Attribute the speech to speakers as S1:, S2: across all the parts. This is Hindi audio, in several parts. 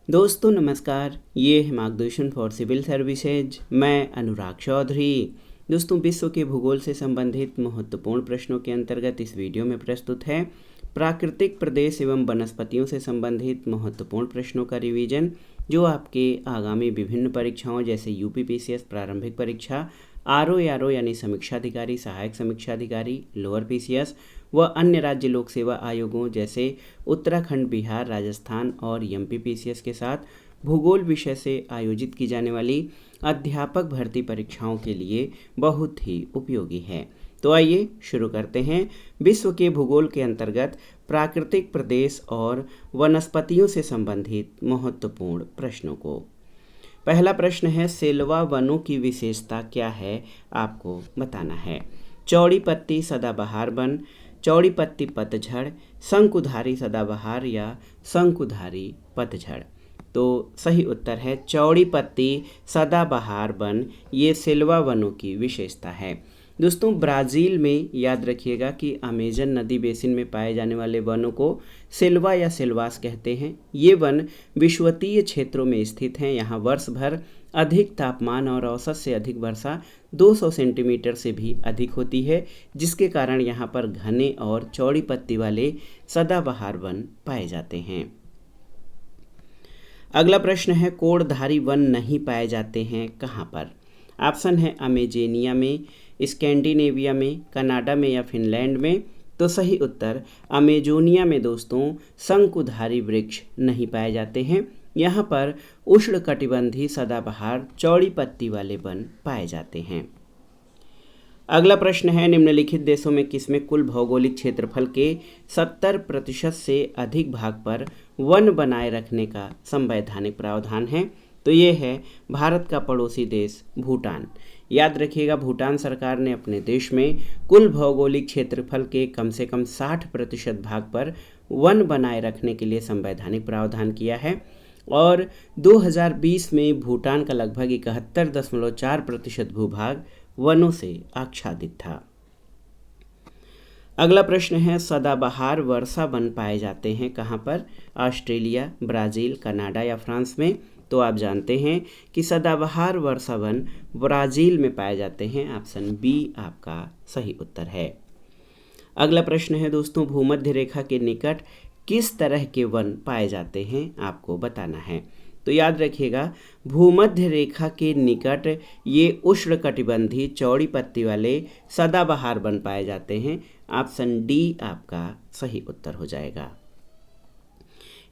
S1: दोस्तों नमस्कार, ये है मार्गदर्शन फॉर सिविल सर्विसेज। मैं अनुराग चौधरी। दोस्तों, विश्व के भूगोल से संबंधित महत्वपूर्ण प्रश्नों के अंतर्गत इस वीडियो में प्रस्तुत है प्राकृतिक प्रदेश एवं वनस्पतियों से संबंधित महत्वपूर्ण प्रश्नों का रिवीजन, जो आपके आगामी विभिन्न परीक्षाओं जैसे यूपीपीसीएस प्रारंभिक परीक्षा, आरओ यानी समीक्षाधिकारी, सहायक समीक्षाधिकारी, लोअर पीसीएस व अन्य राज्य लोक सेवा आयोगों जैसे उत्तराखंड, बिहार, राजस्थान और एमपीपीसीएस के साथ भूगोल विषय से आयोजित की जाने वाली अध्यापक भर्ती परीक्षाओं के लिए बहुत ही उपयोगी है। तो आइए शुरू करते हैं विश्व के भूगोल के अंतर्गत प्राकृतिक प्रदेश और वनस्पतियों से संबंधित महत्वपूर्ण प्रश्नों को। पहला प्रश्न है, सेल्वा वनों की विशेषता क्या है, आपको बताना है। चौड़ी पत्ती सदाबहार वन, चौड़ी पत्ती पतझड़, शंकुधारी सदाबहार या शंकुधारी पतझड़। तो सही उत्तर है चौड़ी पत्ती सदाबहार वन, ये सेल्वा वनों की विशेषता है। दोस्तों, ब्राज़ील में याद रखिएगा कि अमेजन नदी बेसिन में पाए जाने वाले वनों को सेल्वा या सेल्वास कहते हैं। ये वन विषुवतीय क्षेत्रों में स्थित हैं। यहाँ वर्ष भर अधिक तापमान और औसत से अधिक वर्षा 200 सेंटीमीटर से भी अधिक होती है, जिसके कारण यहाँ पर घने और चौड़ी पत्ती वाले सदाबहार वन पाए जाते हैं। अगला प्रश्न है, कोड़धारी वन नहीं पाए जाते हैं कहाँ पर? ऑप्शन है अमेजेनिया में, स्कैंडिनेविया में, कनाडा में या फिनलैंड में। तो सही उत्तर अमेजोनिया में दोस्तों शंकुधारी वृक्ष नहीं पाए जाते हैं। यहाँ पर उष्णकटिबंधीय सदाबहार चौड़ी पत्ती वाले वन पाए जाते हैं। अगला प्रश्न है, निम्नलिखित देशों में किसमें कुल भौगोलिक क्षेत्रफल के 70% से अधिक भाग पर वन बनाए रखने का संवैधानिक प्रावधान है? तो ये है भारत का पड़ोसी देश भूटान। याद रखिएगा, भूटान सरकार ने अपने देश में कुल भौगोलिक क्षेत्रफल के कम से कम 60% भाग पर वन बनाए रखने के लिए संवैधानिक प्रावधान किया है और 2020 में भूटान का लगभग 71.4% भूभाग वनों से आच्छादित था। अगला प्रश्न है, सदाबहार वर्षा वन पाए जाते हैं कहाँ पर? ऑस्ट्रेलिया, ब्राज़ील, कनाडा या फ्रांस में? तो आप जानते हैं कि सदाबहार वर्षा वन ब्राज़ील में पाए जाते हैं। ऑप्शन बी आपका सही उत्तर है। अगला प्रश्न है दोस्तों, भूमध्य रेखा के निकट किस तरह के वन पाए जाते हैं, आपको बताना है। तो याद रखिएगा, भूमध्य रेखा के निकट ये उष्णकटिबंधीय चौड़ी पत्ती वाले सदाबहार वन पाए जाते हैं। ऑप्शन डी आपका सही उत्तर हो जाएगा।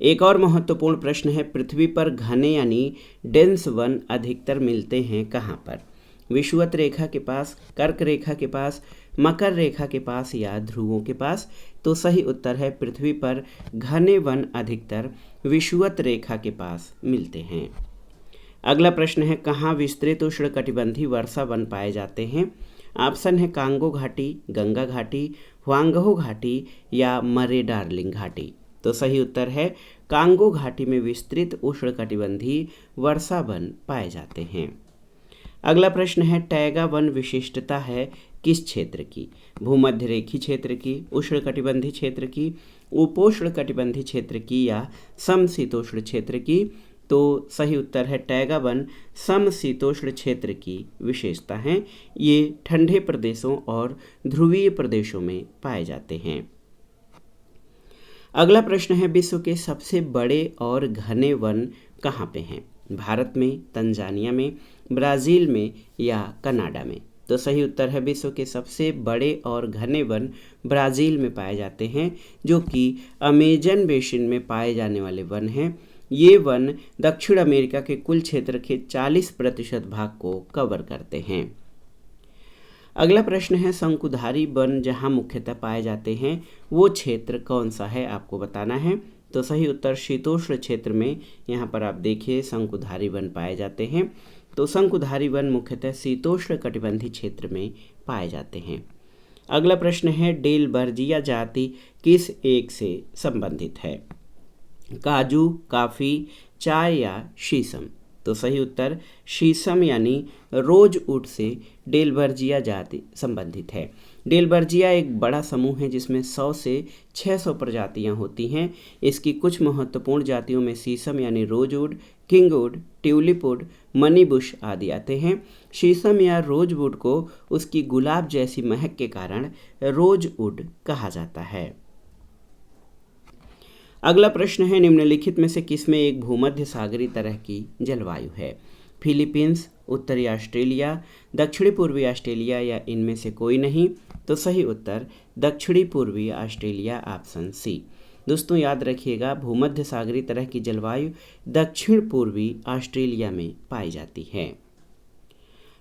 S1: एक और महत्वपूर्ण प्रश्न है, पृथ्वी पर घने यानी डेंस वन अधिकतर मिलते हैं कहाँ पर? विषुवत रेखा के पास, कर्क रेखा के पास, मकर रेखा के पास या ध्रुवों के पास? तो सही उत्तर है पृथ्वी पर घने वन अधिकतर विषुवत रेखा के पास मिलते हैं। अगला प्रश्न है, कहाँ विस्तृत उष्णकटिबंधीय वर्षा वन पाए जाते हैं? ऑप्शन है कांगो घाटी, गंगा घाटी, हुआंगहो घाटी या मरे डार्लिंग घाटी। तो सही उत्तर है कांगो घाटी में विस्तृत उष्णकटिबंधीय वर्षा वन पाए जाते हैं। अगला प्रश्न है, टैगा वन विशिष्टता है किस क्षेत्र की? भूमध्य रेखीय क्षेत्र की, उष्णकटिबंधीय क्षेत्र की, उपोष्णकटिबंधीय क्षेत्र की या समशीतोष्ण क्षेत्र की? तो सही उत्तर है टैगा वन समशीतोष्ण क्षेत्र की विशेषता है। ये ठंडे प्रदेशों और ध्रुवीय प्रदेशों में पाए जाते हैं। अगला प्रश्न है, विश्व के सबसे बड़े और घने वन कहाँ पे हैं? भारत में, तंजानिया में, ब्राज़ील में या कनाडा में? तो सही उत्तर है विश्व के सबसे बड़े और घने वन ब्राज़ील में पाए जाते हैं, जो कि अमेजन बेसिन में पाए जाने वाले वन हैं। ये वन दक्षिण अमेरिका के कुल क्षेत्र के 40% भाग को कवर करते हैं। अगला प्रश्न है, शंकुधारी वन जहाँ मुख्यतः पाए जाते हैं वो क्षेत्र कौन सा है, आपको बताना है। तो सही उत्तर शीतोष्ण क्षेत्र में यहाँ पर आप देखिए शंकुधारी वन पाए जाते हैं। तो शंकुधारी वन मुख्यतः शीतोष्ण कटिबंधीय क्षेत्र में पाए जाते हैं। अगला प्रश्न है, डेलबर्जिया जाति किस एक से संबंधित है? काजू, कॉफ़ी, चाय या शीशम? तो सही उत्तर शीशम यानी रोजवुड से डेलबर्जिया जाति संबंधित है। डेलबर्जिया एक बड़ा समूह है जिसमें 100 से 600 प्रजातियां होती हैं। इसकी कुछ महत्वपूर्ण जातियों में शीशम यानी रोजवुड, किंगवुड, ट्यूलिपवुड, मनी बुश आदि आते हैं। शीशम या रोजवुड को उसकी गुलाब जैसी महक के कारण रोजवुड कहा जाता है। अगला प्रश्न है, निम्नलिखित में से किसमें एक भूमध्य सागरीय तरह की जलवायु है? फिलीपींस, उत्तरी ऑस्ट्रेलिया, दक्षिणी पूर्वी ऑस्ट्रेलिया या इनमें से कोई नहीं? तो सही उत्तर दक्षिणी पूर्वी ऑस्ट्रेलिया, ऑप्शन सी। दोस्तों याद रखिएगा, भूमध्य सागरीय तरह की जलवायु दक्षिण पूर्वी ऑस्ट्रेलिया में पाई जाती है।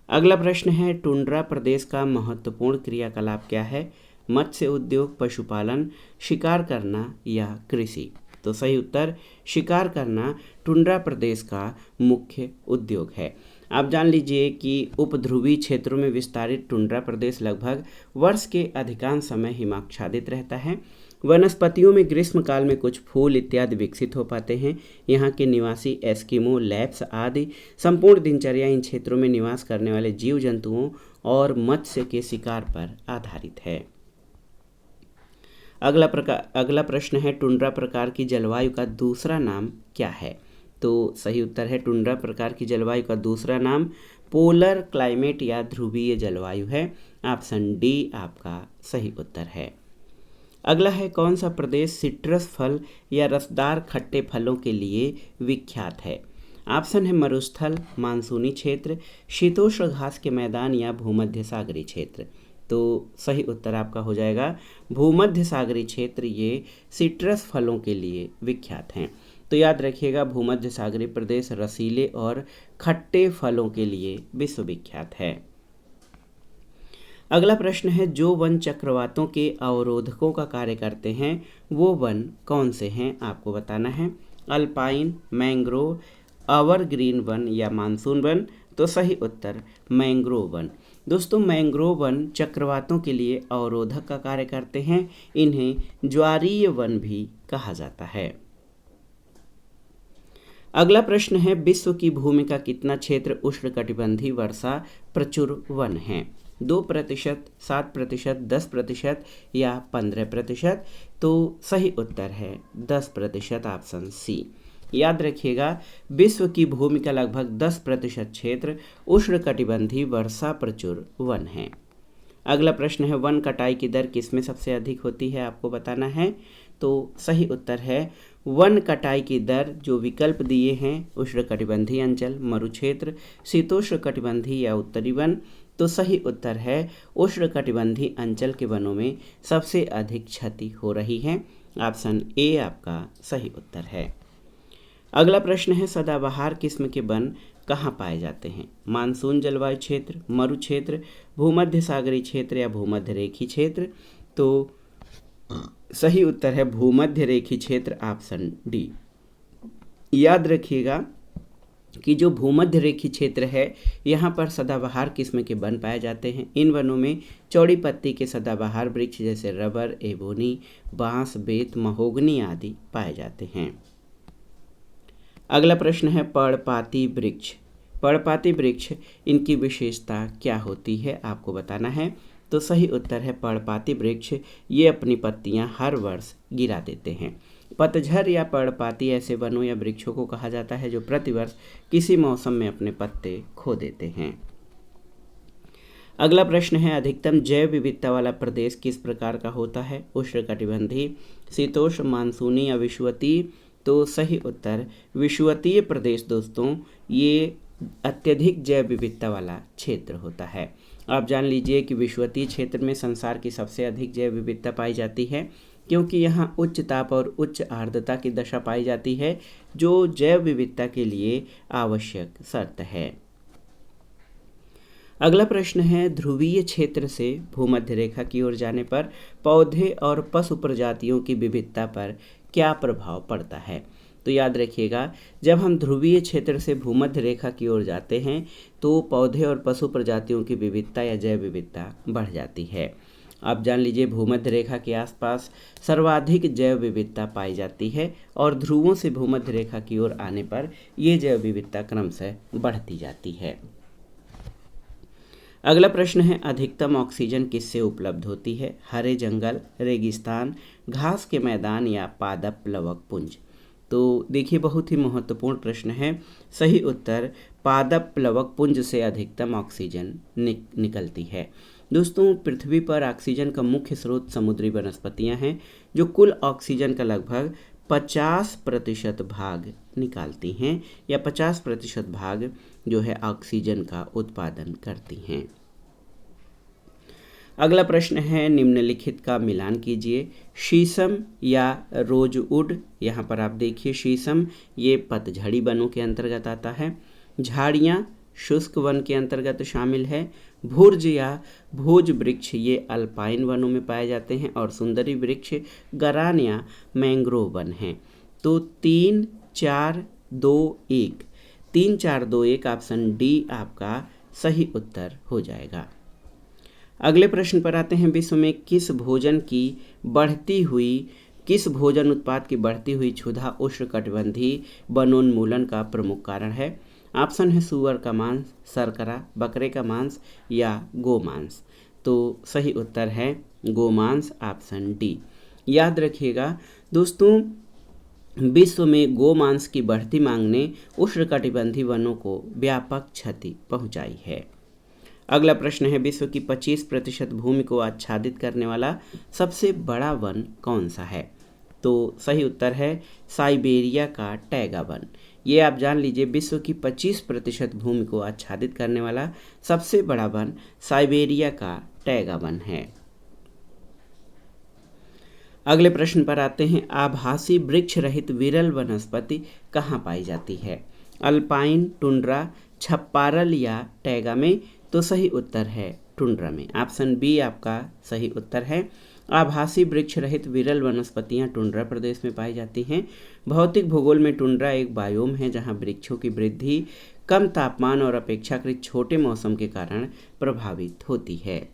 S1: अगला प्रश्न है, टुंड्रा प्रदेश का महत्वपूर्ण क्रियाकलाप क्या है? मत्स्य उद्योग, पशुपालन, शिकार करना या कृषि? तो सही उत्तर शिकार करना टुंड्रा प्रदेश का मुख्य उद्योग है। आप जान लीजिए कि उपध्रुवीय क्षेत्रों में विस्तारित टुंड्रा प्रदेश लगभग वर्ष के अधिकांश समय हिमाच्छादित रहता है। वनस्पतियों में ग्रीष्मकाल में कुछ फूल इत्यादि विकसित हो पाते हैं। यहाँ के निवासी एस्किमो, लैप्स आदि संपूर्ण दिनचर्या इन क्षेत्रों में निवास करने वाले जीव जंतुओं और मत्स्य के शिकार पर आधारित है। अगला प्रश्न है, टुंड्रा प्रकार की जलवायु का दूसरा नाम क्या है? तो सही उत्तर है, टुंड्रा प्रकार की जलवायु का दूसरा नाम पोलर क्लाइमेट या ध्रुवीय जलवायु है। ऑप्शन डी आपका सही उत्तर है। अगला है, कौन सा प्रदेश सिट्रस फल या रसदार खट्टे फलों के लिए विख्यात है? ऑप्शन है मरुस्थल, मानसूनी क्षेत्र, शीतोष्ण घास के मैदान या भूमध्य सागरीय क्षेत्र। तो सही उत्तर आपका हो जाएगा भूमध्य सागरीय क्षेत्र, ये सिट्रस फलों के लिए विख्यात हैं। तो याद रखिएगा, भूमध्य सागरीय प्रदेश रसीले और खट्टे फलों के लिए विश्वविख्यात है। अगला प्रश्न है, जो वन चक्रवातों के अवरोधकों का कार्य करते हैं वो वन कौन से हैं? आपको बताना है। अल्पाइन, मैंग्रोव, एवरग्रीन वन या मानसून वन? तो सही उत्तर मैंग्रोव वन। दोस्तों मैंग्रोव वन चक्रवातों के लिए अवरोधक का कार्य करते हैं। इन्हें ज्वारीय वन भी कहा जाता है। अगला प्रश्न है, विश्व की भूमि का कितना क्षेत्र उष्णकटिबंधीय वर्षा प्रचुर वन है? 2%, 7%, 10% या 15%? तो सही उत्तर है 10%, ऑप्शन सी। याद रखिएगा, विश्व की भूमि का लगभग 10% क्षेत्र उष्णकटिबंधीय वर्षा प्रचुर वन है। अगला प्रश्न है, वन कटाई की दर किसमें सबसे अधिक होती है? आपको बताना है। तो सही उत्तर है वन कटाई की दर, जो विकल्प दिए हैं, उष्णकटिबंधीय अंचल, मरुक्षेत्र, शीतोष्णकटिबंधीय या उत्तरी वन? तो सही उत्तर है उष्णकटिबंधीय अंचल के वनों में सबसे अधिक क्षति हो रही है। ऑप्शन ए आपका सही उत्तर है। अगला प्रश्न है, सदाबहार किस्म के वन कहाँ पाए जाते हैं? मानसून जलवायु क्षेत्र, मरु क्षेत्र, भूमध्य सागरीय क्षेत्र या भूमध्य रेखीय क्षेत्र? तो सही उत्तर है भूमध्य रेखीय क्षेत्र, ऑप्शन डी। याद रखिएगा कि जो भूमध्य रेखीय क्षेत्र है, यहाँ पर सदाबहार किस्म के वन पाए जाते हैं। इन वनों में चौड़ी पत्ती के सदाबहार वृक्ष जैसे रबर, एबोनी, बांस, बेत, महोगनी आदि पाए जाते हैं। अगला प्रश्न है, पर्णपाती वृक्ष। पर्णपाती वृक्ष, इनकी विशेषता क्या होती है? आपको बताना है। तो सही उत्तर है पर्णपाती वृक्ष, ये अपनी पत्तियां हर वर्ष गिरा देते हैं। पतझड़ या पर्णपाती ऐसे वनों या वृक्षों को कहा जाता है जो प्रतिवर्ष किसी मौसम में अपने पत्ते खो देते हैं। अगला प्रश्न है, अधिकतम जैव विविधता वाला प्रदेश किस प्रकार का होता है? उष्णकटिबंधीय, शीतोष्ण, मानसूनी या विषुवतीय? तो सही उत्तर विषुवतीय प्रदेश दोस्तों, ये अत्यधिक जैव विविधता वाला क्षेत्र होता है। आप जान लीजिए कि विषुवतीय क्षेत्र में संसार की सबसे अधिक जैव विविधता पाई जाती है, क्योंकि यहाँ उच्च ताप और उच्च आर्द्रता की दशा पाई जाती है, जो जैव विविधता के लिए आवश्यक शर्त है। अगला प्रश्न है, ध्रुवीय क्षेत्र से भूमध्य रेखा की ओर जाने पर पौधे और पशु प्रजातियों की विविधता पर क्या प्रभाव पड़ता है? तो याद रखिएगा, जब हम ध्रुवीय क्षेत्र से भूमध्य रेखा की ओर जाते हैं तो पौधे और पशु प्रजातियों की विविधता या जैव विविधता बढ़ जाती है। आप जान लीजिए, भूमध्य रेखा के आसपास सर्वाधिक जैव विविधता पाई जाती है और ध्रुवों से भूमध्य रेखा की ओर आने पर ये जैव विविधता क्रमशः बढ़ती जाती है। अगला प्रश्न है, अधिकतम ऑक्सीजन किससे उपलब्ध होती है? हरे जंगल, रेगिस्तान, घास के मैदान या पादप प्लवक पुंज? तो देखिए बहुत ही महत्वपूर्ण प्रश्न है। सही उत्तर पादप प्लवक पुंज से अधिकतम ऑक्सीजन निकलती है। दोस्तों, पृथ्वी पर ऑक्सीजन का मुख्य स्रोत समुद्री वनस्पतियां हैं जो कुल ऑक्सीजन का लगभग 50% भाग निकालती हैं या 50% भाग जो है ऑक्सीजन का उत्पादन करती हैं। अगला प्रश्न है, निम्नलिखित का मिलान कीजिए। शीशम या रोजवुड, यहाँ पर आप देखिए शीशम ये पतझड़ी वनों के अंतर्गत आता है। झाड़ियाँ शुष्क वन के अंतर्गत शामिल है। भुर्ज या भोज वृक्ष ये अल्पाइन वनों में पाए जाते हैं और सुंदरी वृक्ष गरान या मैंग्रोव वन हैं। तो 3, 4, 2, 1 3, 4, 2, 1 ऑप्शन डी आपका सही उत्तर हो जाएगा। अगले प्रश्न पर आते हैं, विश्व में किस भोजन उत्पाद की बढ़ती हुई क्षुधा उष्णकटिबंधीय वनोन्मूलन का प्रमुख कारण है? ऑप्शन है सूअर का मांस, शर्करा, बकरे का मांस या गोमांस। तो सही उत्तर है गोमांस, ऑप्शन डी। याद रखिएगा दोस्तों, विश्व में गोमांस की बढ़ती मांग ने उष्णकटिबंधीय वनों को व्यापक क्षति पहुंचाई है। अगला प्रश्न है, विश्व की 25% भूमि को आच्छादित करने वाला सबसे बड़ा वन कौन सा है? तो सही उत्तर है साइबेरिया का टैगा वन। ये आप जान लीजिए, विश्व की 25% भूमि को आच्छादित करने वाला सबसे बड़ा वन साइबेरिया का टैगा वन है। अगले प्रश्न पर आते हैं, आभासी वृक्ष रहित विरल वनस्पति कहाँ पाई जाती है? अल्पाइन, टुंड्रा, छप्पारल या टैगा में? तो सही उत्तर है टुंड्रा में, ऑप्शन बी आपका सही उत्तर है। आभासी वृक्ष रहित विरल वनस्पतियां टुंड्रा प्रदेश में पाई जाती हैं। भौतिक भूगोल में टुंड्रा एक बायोम है जहां वृक्षों की वृद्धि कम तापमान और अपेक्षाकृत छोटे मौसम के कारण प्रभावित होती है।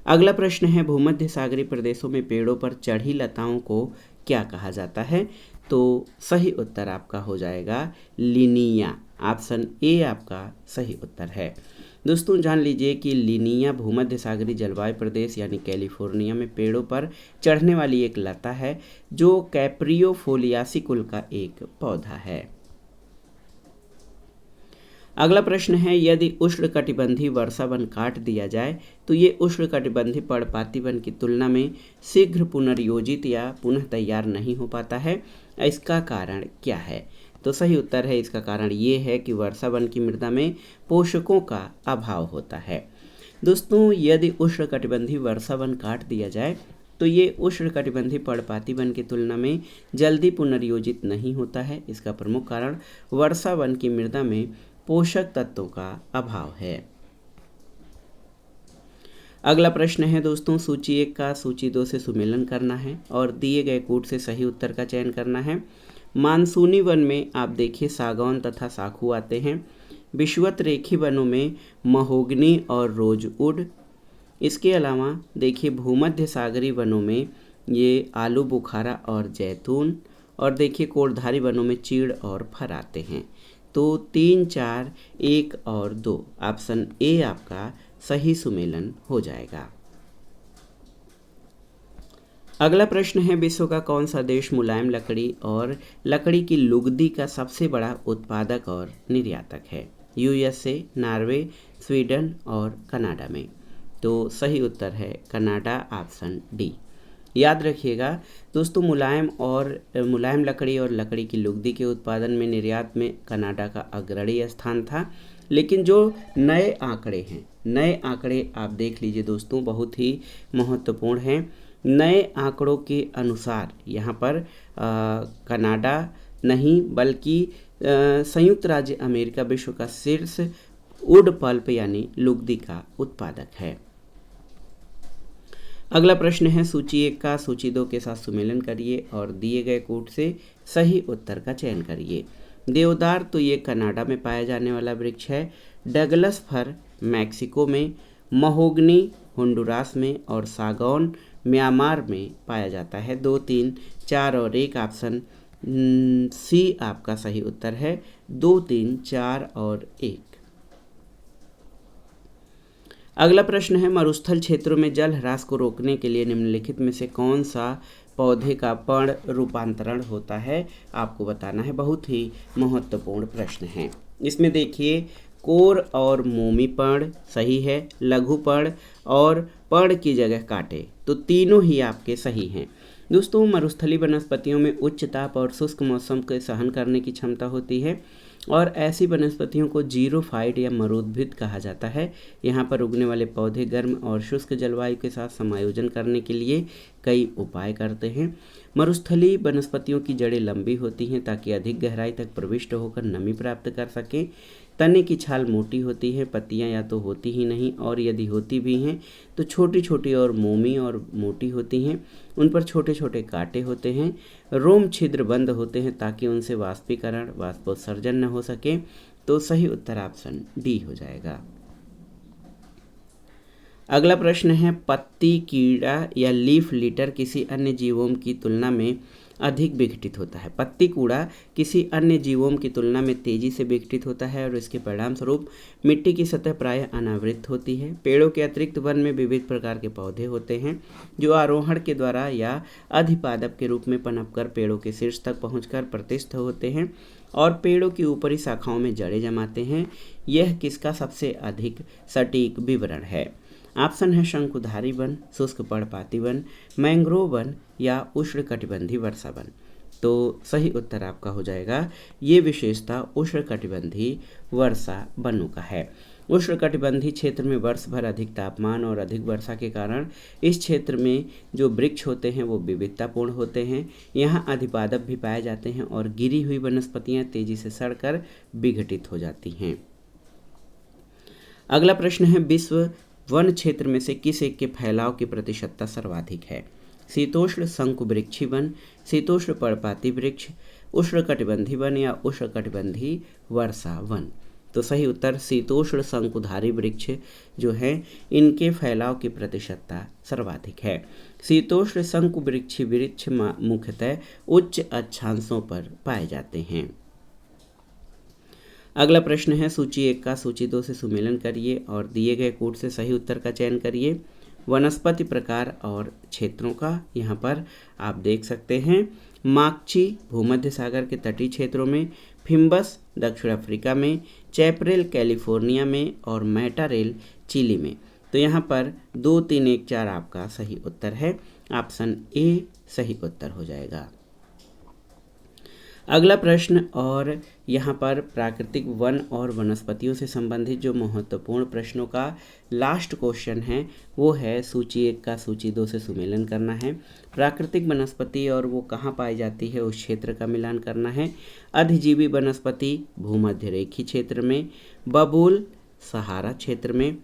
S1: अगला प्रश्न है, भूमध्य सागरीय प्रदेशों में पेड़ों पर चढ़ी लताओं को क्या कहा जाता है? तो सही उत्तर आपका हो जाएगा लिनिया, ऑप्शन ए आपका सही उत्तर है। दोस्तों, जान लीजिए कि लिनिया भूमध्य सागरीय जलवायु प्रदेश यानी कैलिफोर्निया में पेड़ों पर चढ़ने वाली एक लता है जो कैप्रियोफोलियासी कुल का एक पौधा है। अगला प्रश्न है, यदि उष्णकटिबंधीय वर्षा वन काट दिया जाए तो ये उष्णकटिबंधीय पर्णपाती वन की तुलना में शीघ्र पुनर्योजित या पुनः तैयार नहीं हो पाता है। इसका कारण क्या है? तो सही उत्तर है, इसका कारण ये है कि वर्षा वन की मृदा में पोषकों का अभाव होता है। दोस्तों, यदि उष्णकटिबंधीय वर्षा वन काट दिया जाए तो ये उष्णकटिबंधीय पर्णपाती वन की तुलना में जल्दी पुनर्योजित नहीं होता है। इसका प्रमुख कारण वर्षा वन की मृदा में पोषक तत्वों का अभाव है। अगला प्रश्न है दोस्तों, सूची 1 का सूची 2 से सुमेलन करना है और दिए गए कूट से सही उत्तर का चयन करना है। मानसूनी वन में आप देखिए सागौन तथा साखू आते हैं। विषुवत रेखी वनों में महोगनी और रोजवुड। इसके अलावा देखिए भूमध्य सागरीय वनों में ये आलू बुखारा और जैतून, और देखिए कोटधारी वनों में चीड़ और फर आते हैं। तो 3, 4, 1 और 2 ऑप्शन ए आपका सही सुमेलन हो जाएगा। अगला प्रश्न है, विश्व का कौन सा देश मुलायम लकड़ी और लकड़ी की लुगदी का सबसे बड़ा उत्पादक और निर्यातक है? यूएसए, नॉर्वे, स्वीडन और कनाडा में? तो सही उत्तर है कनाडा, ऑप्शन डी। याद रखिएगा दोस्तों, मुलायम लकड़ी और लकड़ी की लुगदी के उत्पादन में निर्यात में कनाडा का अग्रणी स्थान था। लेकिन जो नए आंकड़े आप देख लीजिए दोस्तों, बहुत ही महत्वपूर्ण हैं। नए आंकड़ों के अनुसार यहाँ पर कनाडा नहीं बल्कि संयुक्त राज्य अमेरिका विश्व का शीर्ष वुड पल्प यानी लुगदी का उत्पादक है। अगला प्रश्न है, सूची 1 का सूची 2 के साथ सुमेलन करिए और दिए गए कूट से सही उत्तर का चयन करिए। देवदार तो ये कनाडा में पाया जाने वाला वृक्ष है। डगलस फर मैक्सिको में, महोगनी होंडुरास में और सागौन म्यांमार में पाया जाता है। 2, 3, 4 और 1 ऑप्शन सी आपका सही उत्तर है। 2, 3, 4 और 1। अगला प्रश्न है, मरुस्थल क्षेत्रों में जल ह्रास को रोकने के लिए निम्नलिखित में से कौन सा पौधे का पर्ण रूपांतरण होता है, आपको बताना है। बहुत ही महत्वपूर्ण प्रश्न है। इसमें देखिए, कोर और मोमी पर्ण सही है, लघु पर्ण और पर्ण की जगह काटे, तो तीनों ही आपके सही हैं। दोस्तों, मरुस्थलीय वनस्पतियों में उच्च ताप और शुष्क मौसम के सहन करने की क्षमता होती है और ऐसी वनस्पतियों को जीरोफाइट या मरुद्भिद कहा जाता है। यहाँ पर उगने वाले पौधे गर्म और शुष्क जलवायु के साथ समायोजन करने के लिए कई उपाय करते हैं। मरुस्थलीय वनस्पतियों की जड़ें लंबी होती हैं ताकि अधिक गहराई तक प्रविष्ट होकर नमी प्राप्त कर सकें। तने की छाल मोटी होती है, पत्तियां या तो होती ही नहीं और यदि होती भी हैं तो छोटी छोटी और मोमी और मोटी होती हैं। उन पर छोटे छोटे कांटे होते हैं। रोम छिद्र बंद होते हैं ताकि उनसे वाष्पोत्सर्जन न हो सके। तो सही उत्तर ऑप्शन डी हो जाएगा। अगला प्रश्न है, पत्ती कीड़ा या लीफ लिटर किसी अन्य जीवों की तुलना में अधिक विघटित होता है। पत्ती कूड़ा किसी अन्य जीवों की तुलना में तेजी से विघटित होता है और इसके परिणाम स्वरूप मिट्टी की सतह प्रायः अनावृत होती है। पेड़ों के अतिरिक्त वन में विविध प्रकार के पौधे होते हैं जो आरोहण के द्वारा या अधिपादप के रूप में पनपकर पेड़ों के शीर्ष तक पहुंचकर प्रतिष्ठित होते हैं और पेड़ों की ऊपरी शाखाओं में जड़ें जमाते हैं। यह किसका सबसे अधिक सटीक विवरण है? ऑप्शन है शंकुधारी वन, शुष्क पर्णपाती वन, मैंग्रोव वन या उष्णकटिबंधीय वर्षा वन। तो सही उत्तर आपका हो जाएगा, ये विशेषता उष्णकटिबंधीय वर्षा वनों का है। उष्णकटिबंधीय क्षेत्र में वर्ष भर अधिक तापमान और अधिक वर्षा के कारण इस क्षेत्र में जो वृक्ष होते हैं वो विविधतापूर्ण होते हैं। यहाँ अधिपादप भी पाए जाते हैं और गिरी हुई वनस्पतियाँ तेजी से सड़कर विघटित हो जाती हैं। अगला प्रश्न है, विश्व वन क्षेत्र में से किस एक के फैलाव की प्रतिशतता सर्वाधिक है? शीतोष्ण शंकुवृक्षी वन, शीतोष्ण पर्णपाती वृक्ष, उष्णकटिबंधीय वन या उष्णकटिबंधीय वर्षा वन। तो सही उत्तर शीतोष्ण शंकुधारी वृक्ष जो है इनके फैलाव की प्रतिशतता सर्वाधिक है। शीतोष्ण शंकुवृक्षी वृक्ष मुख्यतः उच्च अक्षांशों पर पाए जाते हैं। अगला प्रश्न है, सूची 1 का सूची 2 से सुमेलन करिए और दिए गए कोड से सही उत्तर का चयन करिए। वनस्पति प्रकार और क्षेत्रों का यहाँ पर आप देख सकते हैं, माकची भूमध्य सागर के तटीय क्षेत्रों में, फिम्बस दक्षिण अफ्रीका में, चैपरेल कैलिफोर्निया में और मैटारेल चिली में। तो यहाँ पर 2, 3, 1, 4 आपका सही उत्तर है। ऑप्शन ए सही उत्तर हो जाएगा। अगला प्रश्न, और यहाँ पर प्राकृतिक वन और वनस्पतियों से संबंधित जो महत्वपूर्ण प्रश्नों का लास्ट क्वेश्चन है वो है, सूची 1 का सूची 2 से सुमेलन करना है। प्राकृतिक वनस्पति और वो कहाँ पाई जाती है उस क्षेत्र का मिलान करना है। अधिजीवी वनस्पति भूमध्य रेखीय क्षेत्र में, बबूल सहारा क्षेत्र में,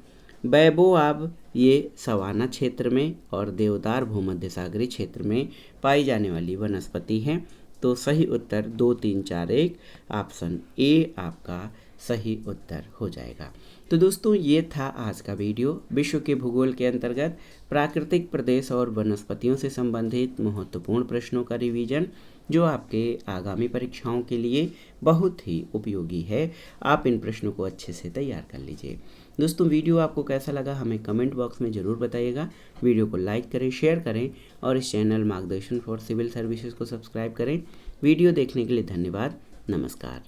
S1: बैबोआब ये सवाना क्षेत्र में और देवदार भूमध्य सागरीय क्षेत्र में पाई जाने वाली वनस्पति है। तो सही उत्तर 2, 3, 4, 1 ऑप्शन ए आपका सही उत्तर हो जाएगा। तो दोस्तों, ये था आज का वीडियो विश्व के भूगोल के अंतर्गत प्राकृतिक प्रदेश और वनस्पतियों से संबंधित महत्वपूर्ण प्रश्नों का रिवीजन, जो आपके आगामी परीक्षाओं के लिए बहुत ही उपयोगी है। आप इन प्रश्नों को अच्छे से तैयार कर लीजिए। दोस्तों, वीडियो आपको कैसा लगा हमें कमेंट बॉक्स में ज़रूर बताइएगा। वीडियो को लाइक करें, शेयर करें और इस चैनल मार्गदर्शन फॉर सिविल सर्विसेज को सब्सक्राइब करें। वीडियो देखने के लिए धन्यवाद। नमस्कार।